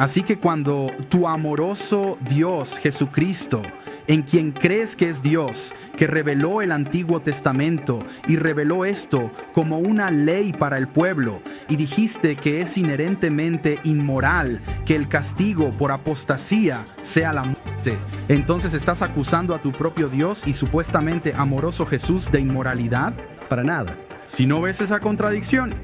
Así que cuando tu amoroso Dios Jesucristo, en quien crees que es Dios, que reveló el Antiguo Testamento y reveló esto como una ley para el pueblo, y dijiste que es inherentemente inmoral que el castigo por apostasía sea la muerte, entonces estás acusando a tu propio Dios y supuestamente amoroso Jesús de inmoralidad? Para nada. Si no ves esa contradicción.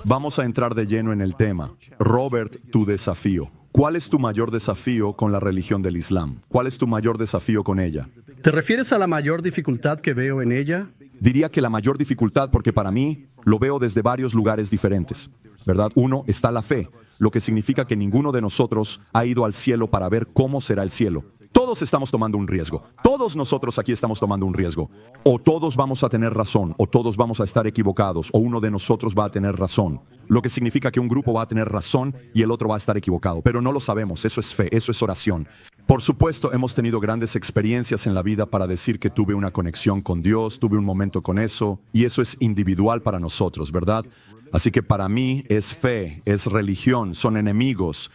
Vamos a entrar de lleno en el tema. Robert, tu desafío. ¿Cuál es tu mayor desafío con la religión del Islam? ¿Cuál es tu mayor desafío con ella? ¿Te refieres a la mayor dificultad que veo en ella? Diría que la mayor dificultad, porque para mí lo veo desde varios lugares diferentes, ¿verdad? Uno, está la fe, lo que significa que ninguno de nosotros ha ido al cielo para ver cómo será el cielo. Todos estamos tomando un riesgo. Todos nosotros aquí estamos tomando un riesgo. O todos vamos a tener razón, o todos vamos a estar equivocados, o uno de nosotros va a tener razón. Lo que significa que un grupo va a tener razón y el otro va a estar equivocado. Pero no lo sabemos, eso es fe, eso es oración. Por supuesto, hemos tenido grandes experiencias en la vida para decir que tuve una conexión con Dios, tuve un momento con eso, y eso es individual para nosotros, ¿verdad? Así que para mí es fe, es religión, son enemigos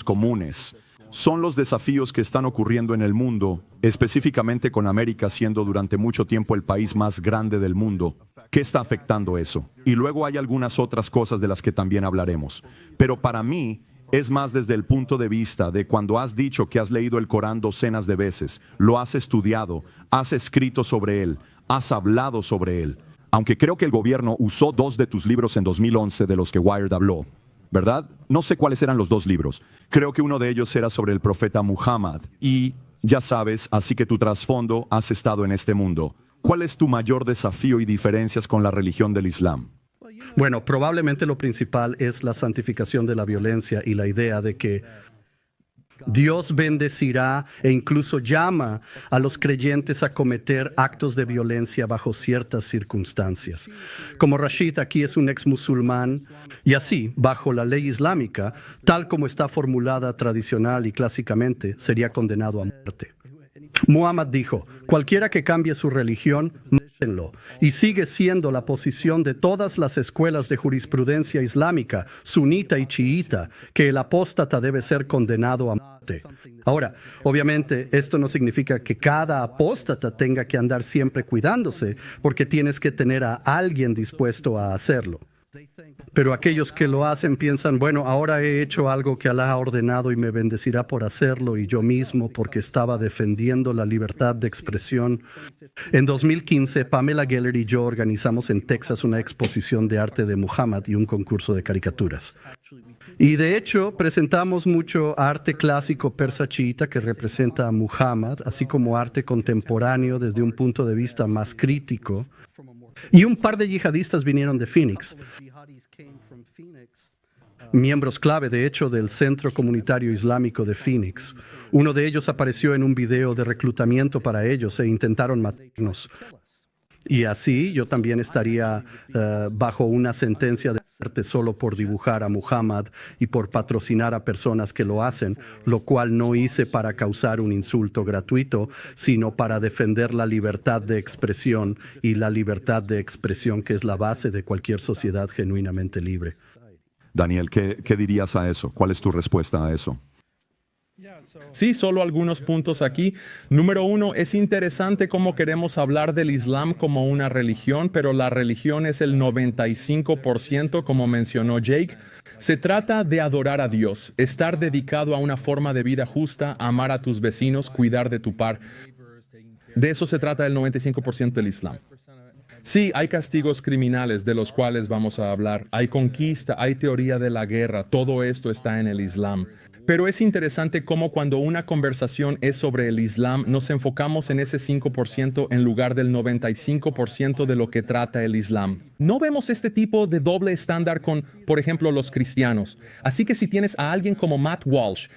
comunes. Son los desafíos que están ocurriendo en el mundo, específicamente con América siendo durante mucho tiempo el país más grande del mundo. ¿Qué está afectando eso? Y luego hay algunas otras cosas de las que también hablaremos. Pero para mí es más desde el punto de vista de cuando has dicho que has leído el Corán docenas de veces, lo has estudiado, has escrito sobre él, has hablado sobre él. Aunque creo que el gobierno usó 2 de tus libros en 2011 de los que Wired habló, ¿verdad? No sé cuáles eran los 2 libros. Creo que uno de ellos era sobre el profeta Muhammad. Y, ya sabes, así que tu trasfondo has estado en este mundo. ¿Cuál es tu mayor desafío y diferencias con la religión del Islam? Bueno, probablemente lo principal es la santificación de la violencia y la idea de que Dios bendecirá e incluso llama a los creyentes a cometer actos de violencia bajo ciertas circunstancias. Como Rashid aquí es un ex musulmán, y así, bajo la ley islámica, tal como está formulada tradicional y clásicamente, sería condenado a muerte. Muhammad dijo, cualquiera que cambie su religión, mátenlo. Y sigue siendo la posición de todas las escuelas de jurisprudencia islámica, sunita y chiita, que el apóstata debe ser condenado a muerte. Ahora, obviamente, esto no significa que cada apóstata tenga que andar siempre cuidándose, porque tienes que tener a alguien dispuesto a hacerlo. Pero aquellos que lo hacen piensan, bueno, ahora he hecho algo que Alá ha ordenado y me bendecirá por hacerlo, y yo mismo porque estaba defendiendo la libertad de expresión. En 2015, Pamela Geller y yo organizamos en Texas una exposición de arte de Muhammad y un concurso de caricaturas. Y de hecho, presentamos mucho arte clásico persa chiita que representa a Muhammad, así como arte contemporáneo desde un punto de vista más crítico. Y un par de yihadistas vinieron de Phoenix, miembros clave, de hecho, del Centro Comunitario Islámico de Phoenix. Uno de ellos apareció en un video de reclutamiento para ellos e intentaron matarnos. Y así yo también estaría bajo una sentencia de muerte solo por dibujar a Muhammad y por patrocinar a personas que lo hacen, lo cual no hice para causar un insulto gratuito, sino para defender la libertad de expresión, y la libertad de expresión que es la base de cualquier sociedad genuinamente libre. Daniel, ¿qué dirías a eso? ¿Cuál es tu respuesta a eso? Sí, solo algunos puntos aquí. Número 1, es interesante cómo queremos hablar del Islam como una religión, pero la religión es el 95%, como mencionó Jake. Se trata de adorar a Dios, estar dedicado a una forma de vida justa, amar a tus vecinos, cuidar de tu par. De eso se trata el 95% del Islam. Sí, hay castigos criminales de los cuales vamos a hablar. Hay conquista, hay teoría de la guerra. Todo esto está en el Islam. Pero es interesante cómo cuando una conversación es sobre el Islam, nos enfocamos en ese 5% en lugar del 95% de lo que trata el Islam. No vemos este tipo de doble estándar con, por ejemplo, los cristianos. Así que si tienes a alguien como Matt Walsh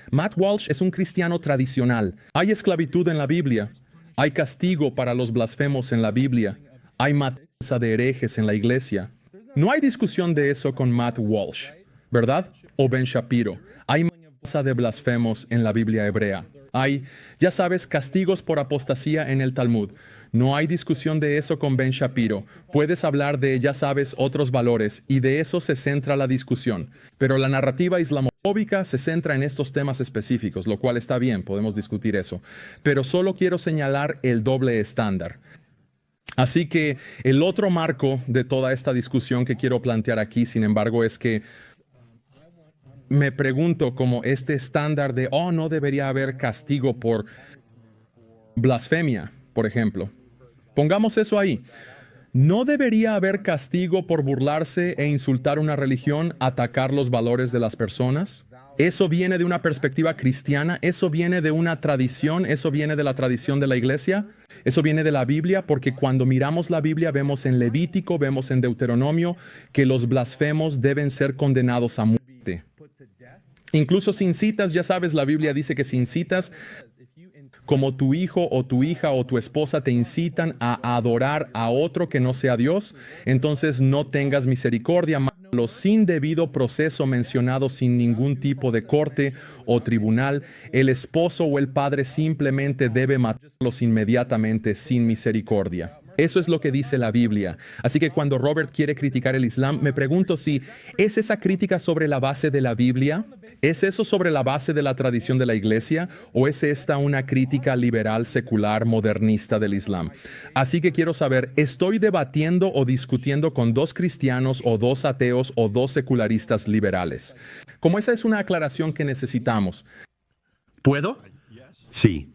es un cristiano tradicional. Hay esclavitud en la Biblia. Hay castigo para los blasfemos en la Biblia. Hay matanza de herejes en la iglesia. No hay discusión de eso con Matt Walsh, ¿verdad? O Ben Shapiro. Hay matanza de blasfemos en la Biblia hebrea. Hay, ya sabes, castigos por apostasía en el Talmud. No hay discusión de eso con Ben Shapiro. Puedes hablar de, ya sabes, otros valores, y de eso se centra la discusión. Pero la narrativa islamofóbica homofóbica se centra en estos temas específicos, lo cual está bien, podemos discutir eso. Pero solo quiero señalar el doble estándar. Así que el otro marco de toda esta discusión que quiero plantear aquí, sin embargo, es que me pregunto como este estándar de, no debería haber castigo por blasfemia, por ejemplo. Pongamos eso ahí. ¿No debería haber castigo por burlarse e insultar una religión, atacar los valores de las personas? ¿Eso viene de una perspectiva cristiana? ¿Eso viene de una tradición? ¿Eso viene de la tradición de la iglesia? ¿Eso viene de la Biblia? Porque cuando miramos la Biblia vemos en Levítico, vemos en Deuteronomio que los blasfemos deben ser condenados a muerte. Incluso sin citas, ya sabes, la Biblia dice que sin citas, como tu hijo o tu hija o tu esposa te incitan a adorar a otro que no sea Dios, entonces no tengas misericordia. Los sin debido proceso mencionado sin ningún tipo de corte o tribunal, el esposo o el padre simplemente debe matarlos inmediatamente sin misericordia. Eso es lo que dice la Biblia. Así que cuando Robert quiere criticar el Islam, me pregunto si ¿es esa crítica sobre la base de la Biblia? ¿Es eso sobre la base de la tradición de la iglesia? ¿O es esta una crítica liberal, secular, modernista del Islam? Así que quiero saber, ¿estoy debatiendo o discutiendo con dos cristianos o dos ateos o dos secularistas liberales? Como esa es una aclaración que necesitamos. ¿Puedo? Sí.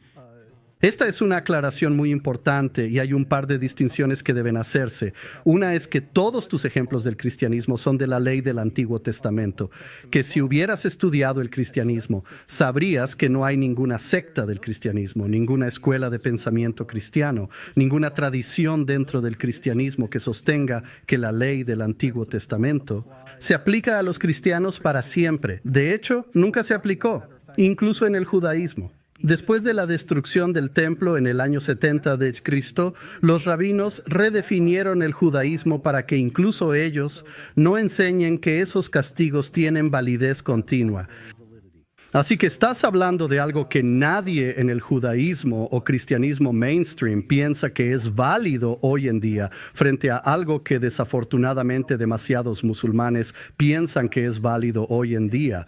Esta es una aclaración muy importante y hay un par de distinciones que deben hacerse. Una es que todos tus ejemplos del cristianismo son de la ley del Antiguo Testamento, que si hubieras estudiado el cristianismo, sabrías que no hay ninguna secta del cristianismo, ninguna escuela de pensamiento cristiano, ninguna tradición dentro del cristianismo que sostenga que la ley del Antiguo Testamento se aplica a los cristianos para siempre. De hecho, nunca se aplicó, incluso en el judaísmo. Después de la destrucción del templo en el año 70 de Cristo, los rabinos redefinieron el judaísmo para que incluso ellos no enseñen que esos castigos tienen validez continua. Así que estás hablando de algo que nadie en el judaísmo o cristianismo mainstream piensa que es válido hoy en día, frente a algo que desafortunadamente demasiados musulmanes piensan que es válido hoy en día.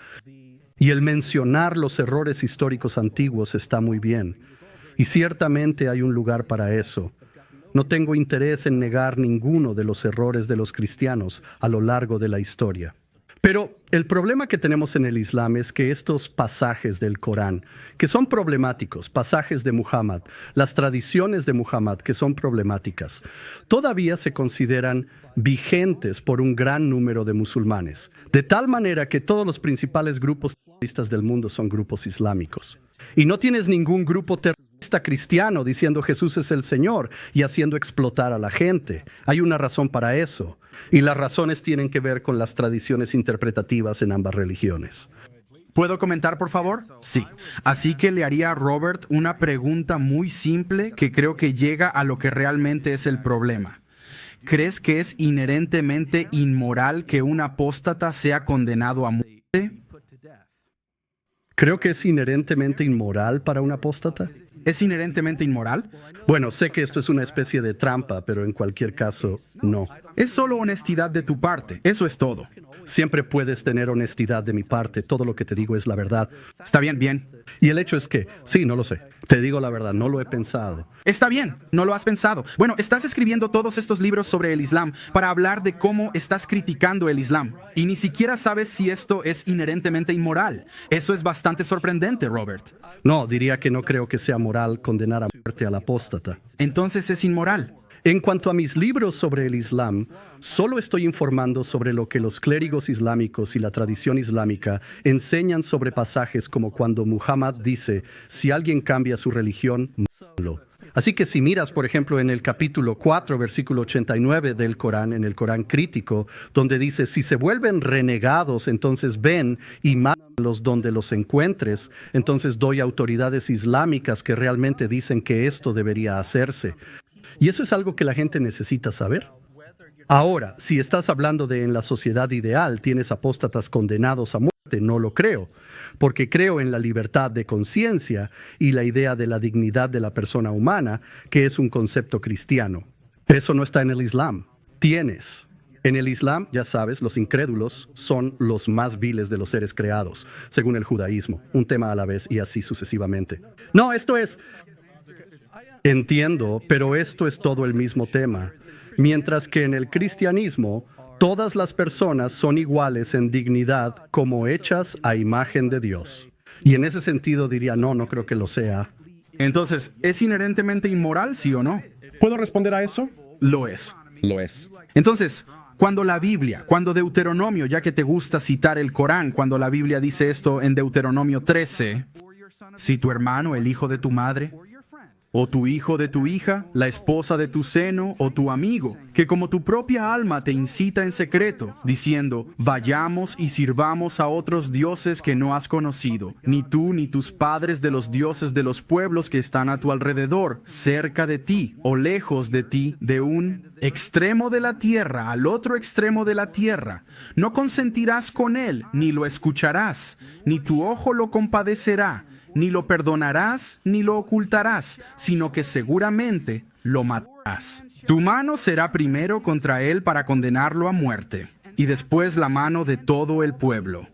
Y el mencionar los errores históricos antiguos está muy bien. Y ciertamente hay un lugar para eso. No tengo interés en negar ninguno de los errores de los cristianos a lo largo de la historia. Pero el problema que tenemos en el Islam es que estos pasajes del Corán, que son problemáticos, pasajes de Muhammad, las tradiciones de Muhammad que son problemáticas, todavía se consideran vigentes por un gran número de musulmanes, de tal manera que todos los principales grupos terroristas del mundo son grupos islámicos. Y no tienes ningún grupo terrorista cristiano diciendo Jesús es el Señor y haciendo explotar a la gente. Hay una razón para eso. Y las razones tienen que ver con las tradiciones interpretativas en ambas religiones. ¿Puedo comentar, por favor? Sí. Así que le haría a Robert una pregunta muy simple que creo que llega a lo que realmente es el problema. ¿Crees que es inherentemente inmoral que un apóstata sea condenado a muerte? Creo que es inherentemente inmoral para un apóstata. ¿Es inherentemente inmoral? Bueno, sé que esto es una especie de trampa, pero en cualquier caso, no. Es solo honestidad de tu parte, eso es todo. Siempre puedes tener honestidad de mi parte, todo lo que te digo es la verdad. Está bien, bien. Y el hecho es que, sí, no lo sé. Te digo la verdad, no lo he pensado. Está bien, no lo has pensado. Bueno, estás escribiendo todos estos libros sobre el Islam para hablar de cómo estás criticando el Islam. Y ni siquiera sabes si esto es inherentemente inmoral. Eso es bastante sorprendente, Robert. No, diría que no creo que sea moral condenar a muerte al apóstata. Entonces es inmoral. En cuanto a mis libros sobre el Islam, solo estoy informando sobre lo que los clérigos islámicos y la tradición islámica enseñan sobre pasajes como cuando Muhammad dice, si alguien cambia su religión, mátalo. Así que si miras, por ejemplo, en el capítulo 4, versículo 89 del Corán, en el Corán crítico, donde dice, si se vuelven renegados, entonces ven y mátalos donde los encuentres, entonces doy autoridades islámicas que realmente dicen que esto debería hacerse. Y eso es algo que la gente necesita saber. Ahora, si estás hablando de en la sociedad ideal tienes apóstatas condenados a muerte, no lo creo, porque creo en la libertad de conciencia y la idea de la dignidad de la persona humana, que es un concepto cristiano. Eso no está en el Islam. Tienes En el Islam, ya sabes, los incrédulos son los más viles de los seres creados, según el judaísmo, un tema a la vez y así sucesivamente. No, esto es... Entiendo, pero esto es todo el mismo tema. Mientras que en el cristianismo, todas las personas son iguales en dignidad como hechas a imagen de Dios. Y en ese sentido diría, no creo que lo sea. Entonces, ¿es inherentemente inmoral, sí o no? ¿Puedo responder a eso? Lo es. Lo es. Entonces, cuando la Biblia, cuando Deuteronomio, ya que te gusta citar el Corán, cuando la Biblia dice esto en Deuteronomio 13, si tu hermano, el hijo de tu madre, o tu hijo de tu hija, la esposa de tu seno, o tu amigo, que como tu propia alma te incita en secreto, diciendo, vayamos y sirvamos a otros dioses que no has conocido, ni tú ni tus padres de los dioses de los pueblos que están a tu alrededor, cerca de ti, o lejos de ti, de un extremo de la tierra al otro extremo de la tierra, no consentirás con él, ni lo escucharás, ni tu ojo lo compadecerá, ni lo perdonarás, ni lo ocultarás, sino que seguramente lo matarás. Tu mano será primero contra él para condenarlo a muerte, y después la mano de todo el pueblo.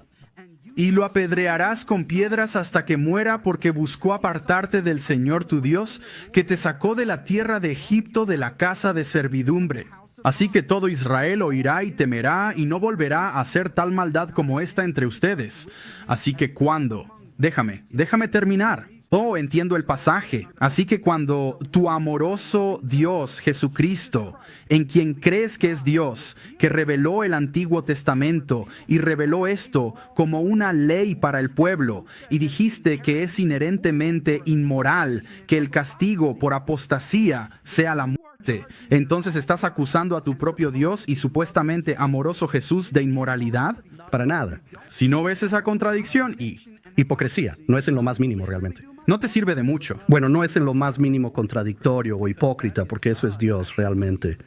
Y lo apedrearás con piedras hasta que muera, porque buscó apartarte del Señor tu Dios, que te sacó de la tierra de Egipto, de la casa de servidumbre. Así que todo Israel oirá y temerá, y no volverá a hacer tal maldad como esta entre ustedes. Así que Déjame terminar. Oh, entiendo el pasaje. Así que cuando tu amoroso Dios, Jesucristo, en quien crees que es Dios, que reveló el Antiguo Testamento y reveló esto como una ley para el pueblo, y dijiste que es inherentemente inmoral que el castigo por apostasía sea la muerte, entonces estás acusando a tu propio Dios y supuestamente amoroso Jesús de inmoralidad. Para nada. Si no ves esa contradicción Hipocresía, no es en lo más mínimo realmente. no te sirve de mucho. Bueno, no es en lo más mínimo contradictorio o hipócrita, porque eso es Dios realmente,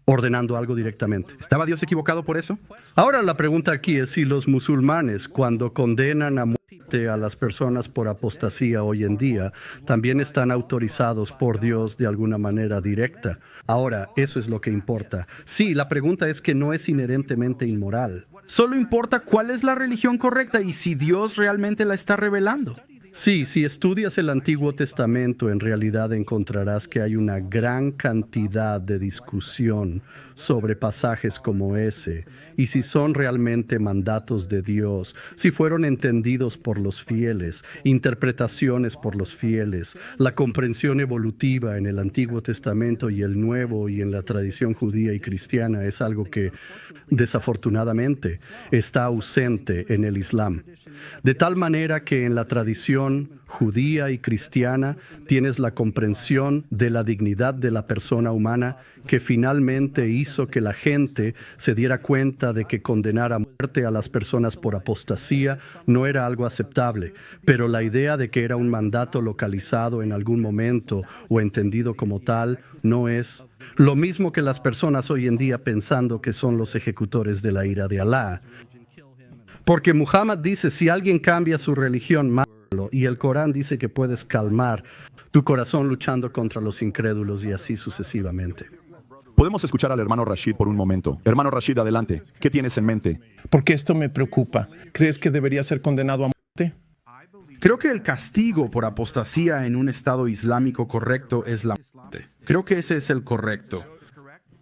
ordenando algo directamente. ¿Estaba Dios equivocado por eso? Ahora la pregunta aquí es si los musulmanes, cuando condenan a muerte a las personas por apostasía hoy en día, también están autorizados por Dios de alguna manera directa. Ahora, eso es lo que importa. Sí, la pregunta es que no es inherentemente inmoral. Solo importa cuál es la religión correcta y si Dios realmente la está revelando. Sí, si estudias el Antiguo Testamento, en realidad encontrarás que hay una gran cantidad de discusión sobre pasajes como ese, y si son realmente mandatos de Dios, si fueron entendidos por los fieles, interpretaciones por los fieles, la comprensión evolutiva en el Antiguo Testamento y el Nuevo y en la tradición judía y cristiana es algo que, desafortunadamente, está ausente en el Islam. De tal manera que en la tradición judía y cristiana tienes la comprensión de la dignidad de la persona humana que finalmente hizo que la gente se diera cuenta de que condenar a muerte a las personas por apostasía no era algo aceptable, pero la idea de que era un mandato localizado en algún momento o entendido como tal no es. Lo mismo que las personas hoy en día pensando que son los ejecutores de la ira de Alá. Porque Muhammad dice, si alguien cambia su religión, mátalo. Y el Corán dice que puedes calmar tu corazón luchando contra los incrédulos y así sucesivamente. Podemos escuchar al hermano Rashid por un momento. Hermano Rashid, adelante. ¿Qué tienes en mente? Porque esto me preocupa. ¿Crees que debería ser condenado a muerte? Creo que el castigo por apostasía en un Estado islámico correcto es la muerte. Creo que ese es el correcto.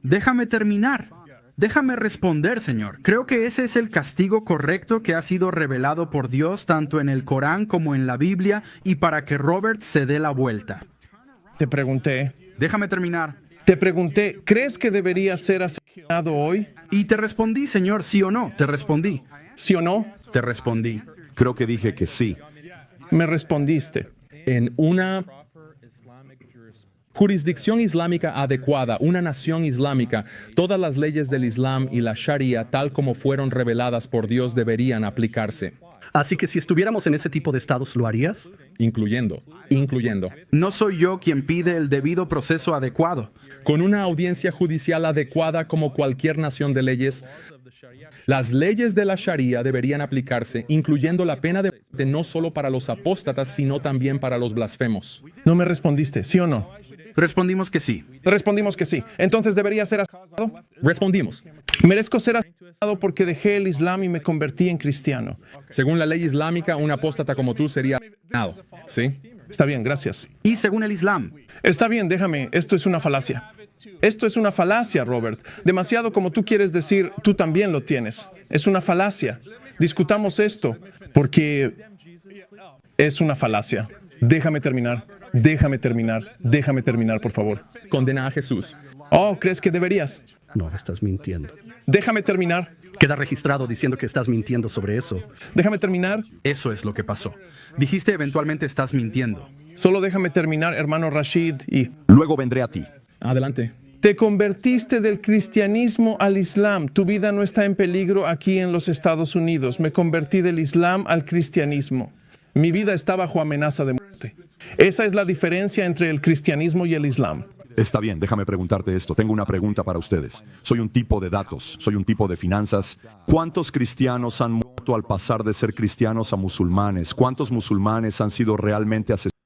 Déjame terminar. Déjame responder, Señor. Creo que ese es el castigo correcto que ha sido revelado por Dios tanto en el Corán como en la Biblia, y para que Robert se dé la vuelta. Te pregunté, ¿crees que debería ser asesinado hoy? Y te respondí, Señor, sí o no. Te respondí. ¿Sí o no? Te respondí. Creo que dije que sí. Me respondiste. En una jurisdicción islámica adecuada, una nación islámica, todas las leyes del Islam y la Sharia, tal como fueron reveladas por Dios, deberían aplicarse. Así que si estuviéramos en ese tipo de estados, ¿lo harías? Incluyendo. No soy yo quien pide el debido proceso adecuado. Con una audiencia judicial adecuada como cualquier nación de leyes, las leyes de la Sharia deberían aplicarse, incluyendo la pena de muerte no solo para los apóstatas, sino también para los blasfemos. No me respondiste, ¿sí o no? Respondimos que sí. Respondimos que sí. Entonces debería ser asesinado. Respondimos. Merezco ser asesinado porque dejé el Islam y me convertí en cristiano. Según la ley islámica, un apóstata como tú sería asesinado. ¿Sí? Está bien, gracias. Y según el Islam, Está bien, déjame. Esto es una falacia. Esto es una falacia, Robert. Demasiado como tú quieres decir, tú también lo tienes. Es una falacia. Discutamos esto, porque es una falacia. Déjame terminar, por favor. Condena a Jesús. Oh, ¿crees que deberías? No, estás mintiendo. Déjame terminar. Queda registrado diciendo que estás mintiendo sobre eso. Déjame terminar. eso es lo que pasó. Dijiste eventualmente estás mintiendo. Solo déjame terminar, hermano Rashid, y... Luego vendré a ti. Adelante. Te convertiste del cristianismo al Islam. Tu vida no está en peligro aquí en los Estados Unidos. Me convertí del Islam al cristianismo. Mi vida está bajo amenaza de muerte. Esa es la diferencia entre el cristianismo y el Islam. Está bien, déjame preguntarte esto. Tengo una pregunta para ustedes. Soy un tipo de datos, soy un tipo de finanzas. ¿Cuántos cristianos han muerto al pasar de ser cristianos a musulmanes? ¿Cuántos musulmanes han sido realmente asesinados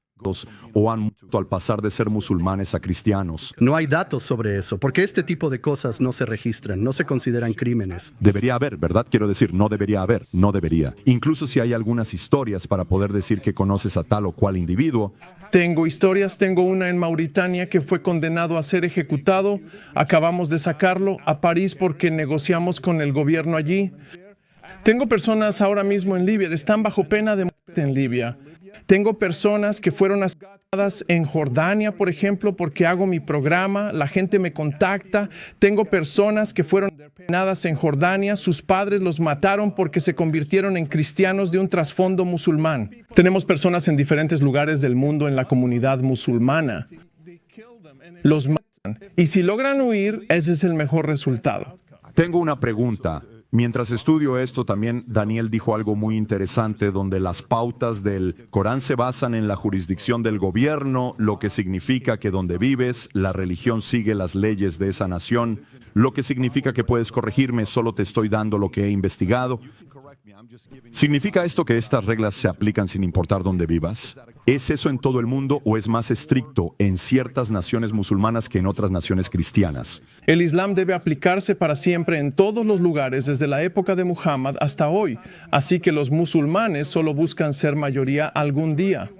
o han muerto al pasar de ser musulmanes a cristianos? No hay datos sobre eso, porque este tipo de cosas no se registran, no se consideran crímenes. Debería haber, ¿verdad? Quiero decir, no debería haber, no debería. Incluso si hay algunas historias para poder decir que conoces a tal o cual individuo. Tengo historias, tengo una en Mauritania que fue condenado a ser ejecutado. Acabamos de sacarlo a París porque negociamos con el gobierno allí. Tengo personas ahora mismo en Libia, están bajo pena de muerte en Libia. Tengo personas que fueron asesinadas en Jordania, por ejemplo, porque hago mi programa, la gente me contacta. Tengo personas que fueron asesinadas en Jordania, sus padres los mataron porque se convirtieron en cristianos de un trasfondo musulmán. Tenemos personas en diferentes lugares del mundo en la comunidad musulmana. Los matan. Y si logran huir, ese es el mejor resultado. Tengo una pregunta. Mientras estudio esto, también Daniel dijo algo muy interesante, donde las pautas del Corán se basan en la jurisdicción del gobierno, lo que significa que donde vives, la religión sigue las leyes de esa nación, lo que significa que puedes corregirme, solo te estoy dando lo que he investigado. ¿Significa esto que estas reglas se aplican sin importar dónde vivas? ¿Es eso en todo el mundo o es más estricto en ciertas naciones musulmanas que en otras naciones cristianas? El Islam debe aplicarse para siempre en todos los lugares desde la época de Muhammad hasta hoy. Así que los musulmanes solo buscan ser mayoría algún día.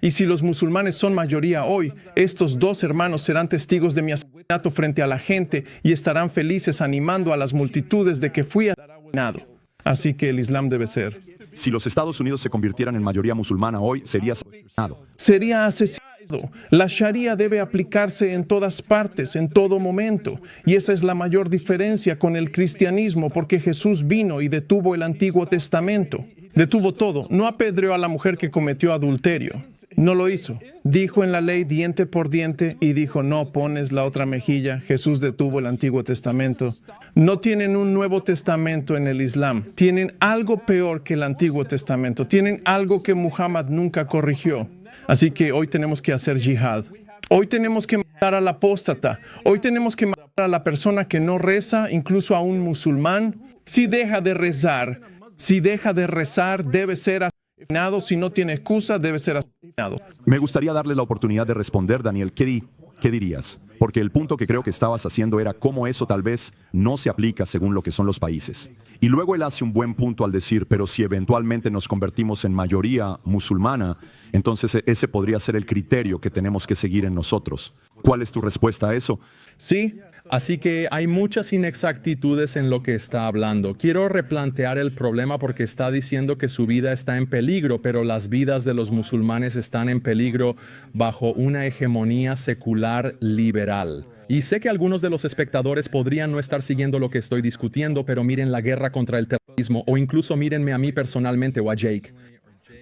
Y si los musulmanes son mayoría hoy, estos dos hermanos serán testigos de mi asesinato frente a la gente y estarán felices animando a las multitudes de que fui asesinado. Así que el Islam debe ser. Si los Estados Unidos se convirtieran en mayoría musulmana hoy, serías asesinado. Sería asesinado. La Sharia debe aplicarse en todas partes, en todo momento. Y esa es la mayor diferencia con el cristianismo, porque Jesús vino y detuvo el Antiguo Testamento. Detuvo todo. No apedreó a la mujer que cometió adulterio. No lo hizo. Dijo en la ley diente por diente y dijo, no pones la otra mejilla. Jesús detuvo el Antiguo Testamento. No tienen un Nuevo Testamento en el Islam. Tienen algo peor que el Antiguo Testamento. Tienen algo que Muhammad nunca corrigió. Así que hoy tenemos que hacer yihad. Hoy tenemos que matar al apóstata. Hoy tenemos que matar a la persona que no reza, incluso a un musulmán. Si deja de rezar, debe ser asesinado. Si no tiene excusa, debe ser asesinado. Me gustaría darle la oportunidad de responder, Daniel. ¿Qué dirías? Porque el punto que creo que estabas haciendo era cómo eso tal vez no se aplica según lo que son los países. Y luego él hace un buen punto al decir, pero si eventualmente nos convertimos en mayoría musulmana, entonces ese podría ser el criterio que tenemos que seguir en nosotros. ¿Cuál es tu respuesta a eso? Sí. Así que hay muchas inexactitudes en lo que está hablando. Quiero replantear el problema porque está diciendo que su vida está en peligro, pero las vidas de los musulmanes están en peligro bajo una hegemonía secular liberal. Y sé que algunos de los espectadores podrían no estar siguiendo lo que estoy discutiendo, pero miren la guerra contra el terrorismo, o incluso mírenme a mí personalmente o a Jake.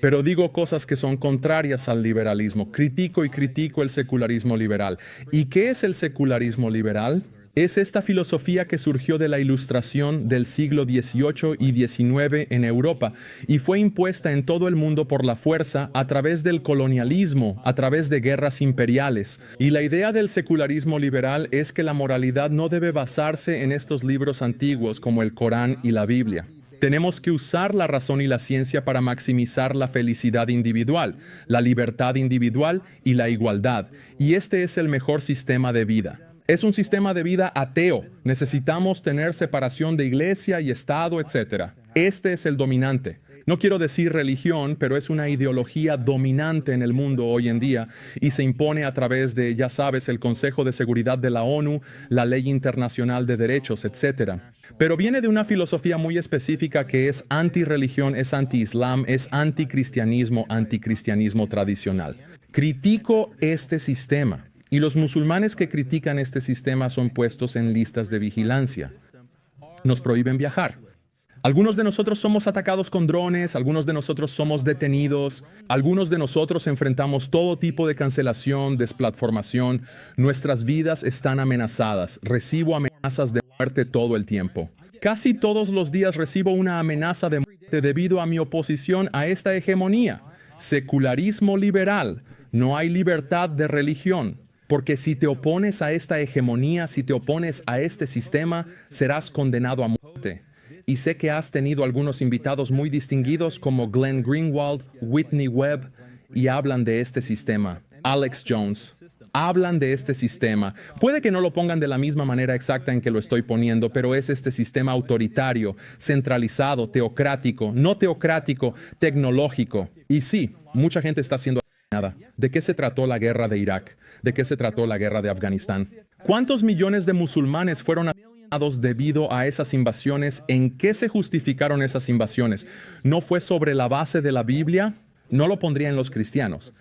Pero digo cosas que son contrarias al liberalismo. Critico el secularismo liberal. ¿Y qué es el secularismo liberal? Es esta filosofía que surgió de la Ilustración del siglo XVIII y XIX en Europa y fue impuesta en todo el mundo por la fuerza a través del colonialismo, a través de guerras imperiales. Y la idea del secularismo liberal es que la moralidad no debe basarse en estos libros antiguos como el Corán y la Biblia. Tenemos que usar la razón y la ciencia para maximizar la felicidad individual, la libertad individual y la igualdad. Y este es el mejor sistema de vida. Es un sistema de vida ateo. Necesitamos tener separación de iglesia y Estado, etc. Este es el dominante. No quiero decir religión, pero es una ideología dominante en el mundo hoy en día y se impone a través de, ya sabes, el Consejo de Seguridad de la ONU, la Ley Internacional de Derechos, etc. Pero viene de una filosofía muy específica que es antirreligión, es anti-islam, es anticristianismo tradicional. Critico este sistema y los musulmanes que critican este sistema son puestos en listas de vigilancia. Nos prohíben viajar. Algunos de nosotros somos atacados con drones, algunos de nosotros somos detenidos, algunos de nosotros enfrentamos todo tipo de cancelación, desplatformación. Nuestras vidas están amenazadas. Recibo amenazas de muerte todo el tiempo. Casi todos los días recibo una amenaza de muerte debido a mi oposición a esta hegemonía. Secularismo liberal. No hay libertad de religión. Porque si te opones a esta hegemonía, si te opones a este sistema, serás condenado a muerte. Y sé que has tenido algunos invitados muy distinguidos como Glenn Greenwald, Whitney Webb, y hablan de este sistema. Alex Jones. Hablan de este sistema. Puede que no lo pongan de la misma manera exacta en que lo estoy poniendo, pero es este sistema autoritario, centralizado, teocrático, no teocrático, tecnológico. Y sí, mucha gente está siendo asesinada. ¿De qué se trató la guerra de Irak? ¿De qué se trató la guerra de Afganistán? ¿Cuántos millones de musulmanes fueron asesinados debido a esas invasiones? ¿En qué se justificaron esas invasiones? ¿No fue sobre la base de la Biblia? No lo pondría en los cristianos.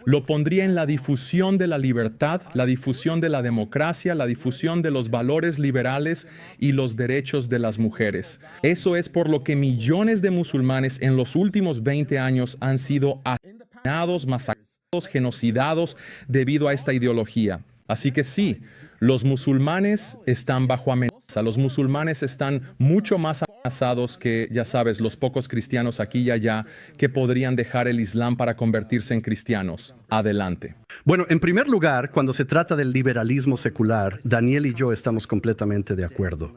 Lo pondría en la difusión de la libertad, la difusión de la democracia, la difusión de los valores liberales y los derechos de las mujeres. Eso es por lo que millones de musulmanes en los últimos 20 años han sido asesinados, masacrados, genocidados debido a esta ideología. Así que sí, los musulmanes están bajo amenaza. Los musulmanes están mucho más amenazados que, ya sabes, los pocos cristianos aquí y allá que podrían dejar el Islam para convertirse en cristianos. Adelante. Bueno, en primer lugar, cuando se trata del liberalismo secular, Daniel y yo estamos completamente de acuerdo.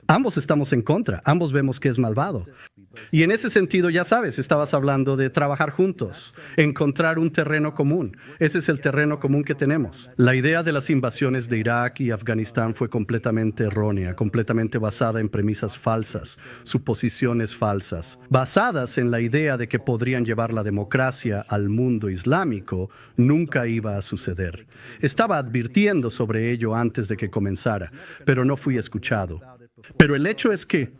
Ambos estamos en contra, ambos vemos que es malvado. Y en ese sentido, ya sabes, estabas hablando de trabajar juntos, encontrar un terreno común. Ese es el terreno común que tenemos. La idea de las invasiones de Irak y Afganistán fue completamente errónea, completamente basada en premisas falsas, suposiciones falsas, basadas en la idea de que podrían llevar la democracia al mundo islámico. Nunca iba a suceder. Estaba advirtiendo sobre ello antes de que comenzara, pero no fui escuchado. Pero el hecho es que,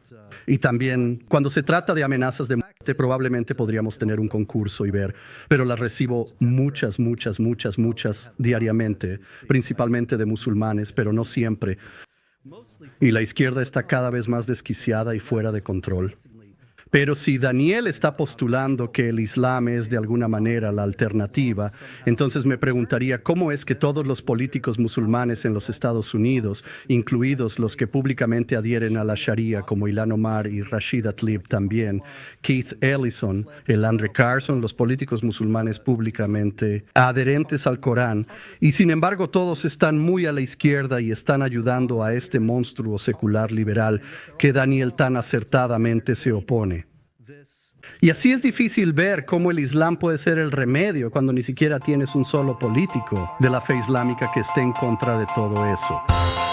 y también cuando se trata de amenazas de muerte, probablemente podríamos tener un concurso y ver, pero las recibo muchas diariamente, principalmente de musulmanes, pero no siempre. Y la izquierda está cada vez más desquiciada y fuera de control. Pero si Daniel está postulando que el Islam es de alguna manera la alternativa, entonces me preguntaría cómo es que todos los políticos musulmanes en los Estados Unidos, incluidos los que públicamente adhieren a la Sharia como Ilhan Omar y Rashida Tlaib también, Keith Ellison, el Andre Carson, los políticos musulmanes públicamente adherentes al Corán, y sin embargo todos están muy a la izquierda y están ayudando a este monstruo secular liberal que Daniel tan acertadamente se opone. Y así es difícil ver cómo el Islam puede ser el remedio cuando ni siquiera tienes un solo político de la fe islámica que esté en contra de todo eso.